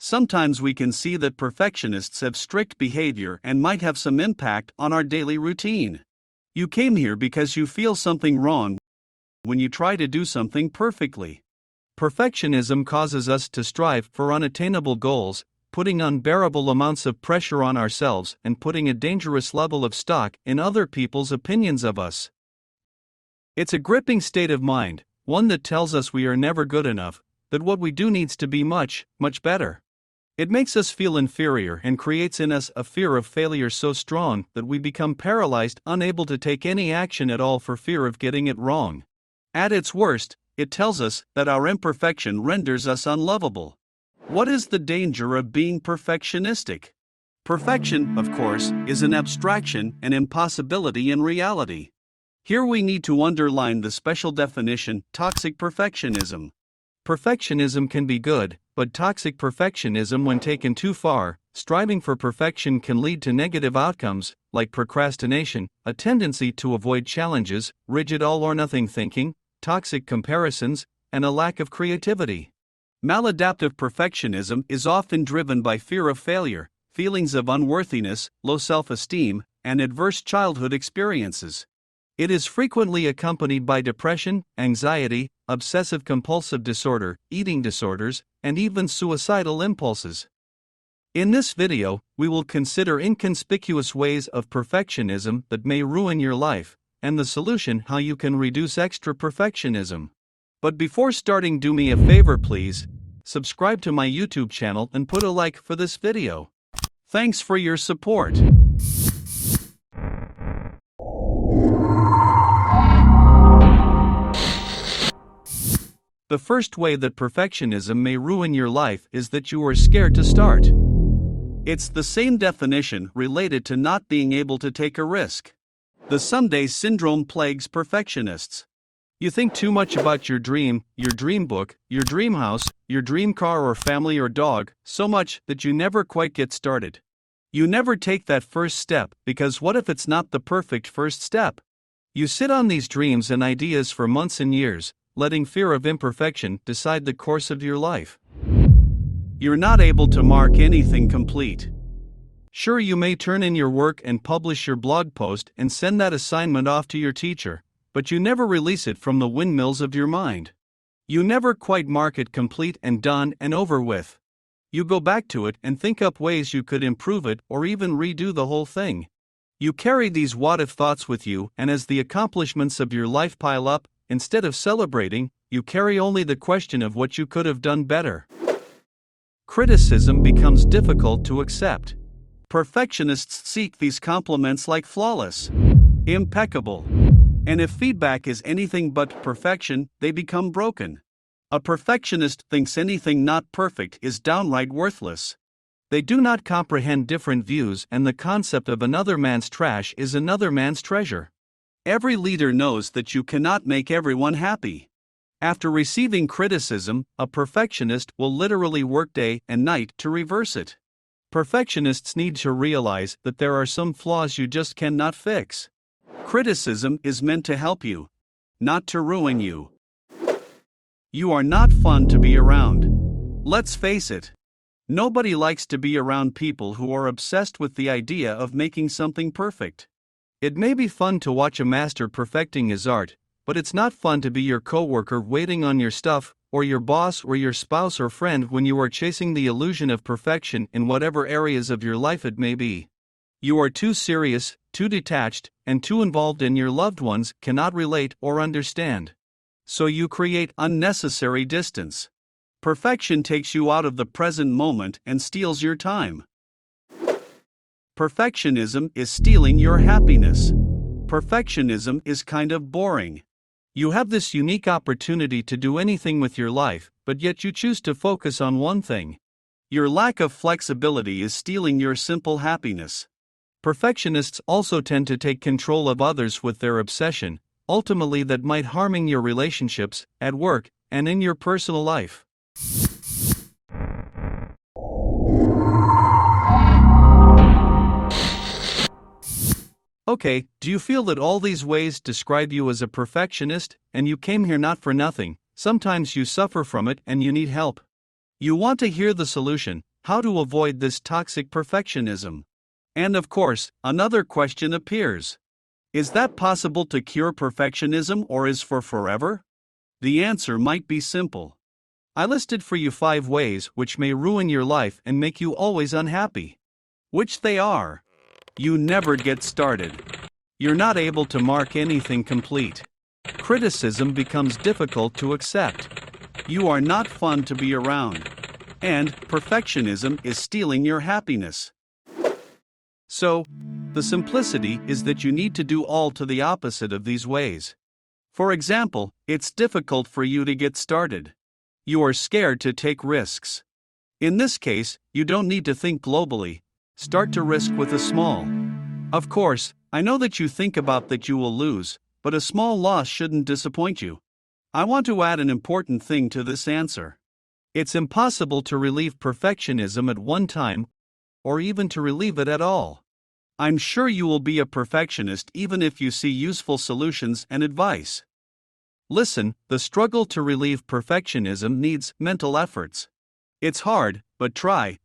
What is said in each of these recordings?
Sometimes we can see that perfectionists have strict behavior and might have some impact on our daily routine. You came here because you feel something wrong when you try to do something perfectly. Perfectionism causes us to strive for unattainable goals, putting unbearable amounts of pressure on ourselves and putting a dangerous level of stock in other people's opinions of us. It's a gripping state of mind, one that tells us we are never good enough, that what we do needs to be much, much better. It makes us feel inferior and creates in us a fear of failure so strong that we become paralyzed, unable to take any action at all for fear of getting it wrong. At its worst, it tells us that our imperfection renders us unlovable. What is the danger of being perfectionistic? Perfection, of course, is an abstraction, an impossibility in reality. Here we need to underline the special definition: toxic perfectionism. Perfectionism can be good, but toxic perfectionism, when taken too far, striving for perfection, can lead to negative outcomes, like procrastination, a tendency to avoid challenges, rigid all-or-nothing thinking, toxic comparisons, and a lack of creativity. Maladaptive perfectionism is often driven by fear of failure, feelings of unworthiness, low self-esteem, and adverse childhood experiences. It is frequently accompanied by depression, anxiety, obsessive-compulsive disorder, eating disorders, and even suicidal impulses. In this video, we will consider inconspicuous ways of perfectionism that may ruin your life, and the solution: how you can reduce extra perfectionism. But before starting, do me a favor please, subscribe to my YouTube channel and put a like for this video. Thanks for your support. The first way that perfectionism may ruin your life is that you are scared to start. It's the same definition related to not being able to take a risk. The someday syndrome plagues perfectionists. You think too much about your dream book, your dream house, your dream car or family or dog, so much that you never quite get started. You never take that first step, because what if it's not the perfect first step? You sit on these dreams and ideas for months and years, letting fear of imperfection decide the course of your life. You're not able to mark anything complete. Sure, you may turn in your work and publish your blog post and send that assignment off to your teacher, but you never release it from the windmills of your mind. You never quite mark it complete and done and over with. You go back to it and think up ways you could improve it or even redo the whole thing. You carry these what-if thoughts with you, and as the accomplishments of your life pile up, instead of celebrating, you carry only the question of what you could have done better. Criticism becomes difficult to accept. Perfectionists seek these compliments like flawless, impeccable. And if feedback is anything but perfection, they become broken. A perfectionist thinks anything not perfect is downright worthless. They do not comprehend different views, and the concept of another man's trash is another man's treasure. Every leader knows that you cannot make everyone happy. After receiving criticism, a perfectionist will literally work day and night to reverse it. Perfectionists need to realize that there are some flaws you just cannot fix. Criticism is meant to help you, not to ruin you. You are not fun to be around. Let's face it. Nobody likes to be around people who are obsessed with the idea of making something perfect. It may be fun to watch a master perfecting his art, but it's not fun to be your coworker waiting on your stuff, or your boss or your spouse or friend when you are chasing the illusion of perfection in whatever areas of your life it may be. You are too serious, too detached, and too involved, and your loved ones cannot relate or understand. So you create unnecessary distance. Perfection takes you out of the present moment and steals your time. Perfectionism is stealing your happiness. Perfectionism is kind of boring. You have this unique opportunity to do anything with your life, but yet you choose to focus on one thing. Your lack of flexibility is stealing your simple happiness. Perfectionists also tend to take control of others with their obsession, ultimately that might harming your relationships, at work, and in your personal life. Okay, do you feel that all these ways describe you as a perfectionist, and you came here not for nothing? Sometimes you suffer from it and you need help. You want to hear the solution, how to avoid this toxic perfectionism. And of course, another question appears. Is that possible to cure perfectionism or is for forever? The answer might be simple. I listed for you 5 ways which may ruin your life and make you always unhappy. Which they are: you never get started. You're not able to mark anything complete. Criticism becomes difficult to accept. You are not fun to be around. And perfectionism is stealing your happiness. So, the simplicity is that you need to do all to the opposite of these ways. For example, it's difficult for you to get started. You are scared to take risks. In this case, you don't need to think globally. Start to risk with a small. Of course, I know that you think about that you will lose, but a small loss shouldn't disappoint you. I want to add an important thing to this answer. It's impossible to relieve perfectionism at one time, or even to relieve it at all. I'm sure you will be a perfectionist even if you see useful solutions and advice. Listen, the struggle to relieve perfectionism needs mental efforts. It's hard, but try.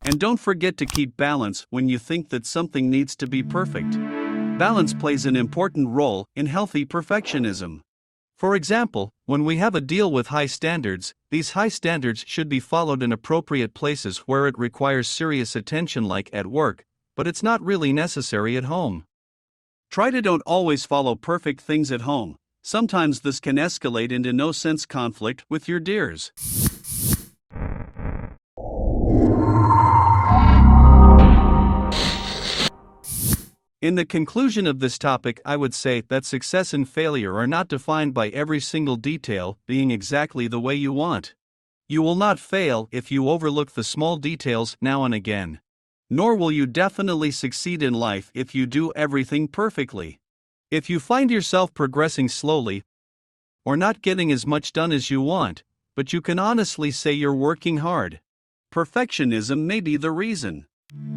And don't forget to keep balance when you think that something needs to be perfect. Balance plays an important role in healthy perfectionism. For example, when we have a deal with high standards, these high standards should be followed in appropriate places where it requires serious attention, like at work, but it's not really necessary at home. Try to don't always follow perfect things at home. Sometimes this can escalate into no-sense conflict with your dears. In the conclusion of this topic, I would say that success and failure are not defined by every single detail being exactly the way you want. You will not fail if you overlook the small details now and again. Nor will you definitely succeed in life if you do everything perfectly. If you find yourself progressing slowly, or not getting as much done as you want, but you can honestly say you're working hard, perfectionism may be the reason.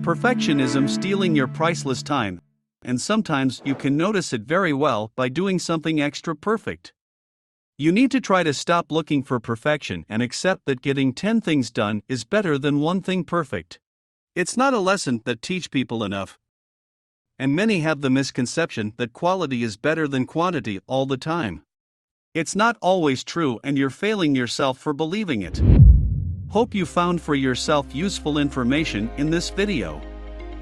Perfectionism stealing your priceless time, and sometimes you can notice it very well by doing something extra perfect. You need to try to stop looking for perfection and accept that getting 10 things done is better than one thing perfect. It's not a lesson that teach people enough. And many have the misconception that quality is better than quantity all the time. It's not always true, and you're failing yourself for believing it. Hope you found for yourself useful information in this video.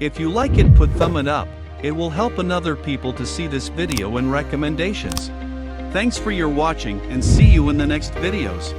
If you like it, put thumb it up. It will help another people to see this video and recommendations. Thanks for your watching and see you in the next videos.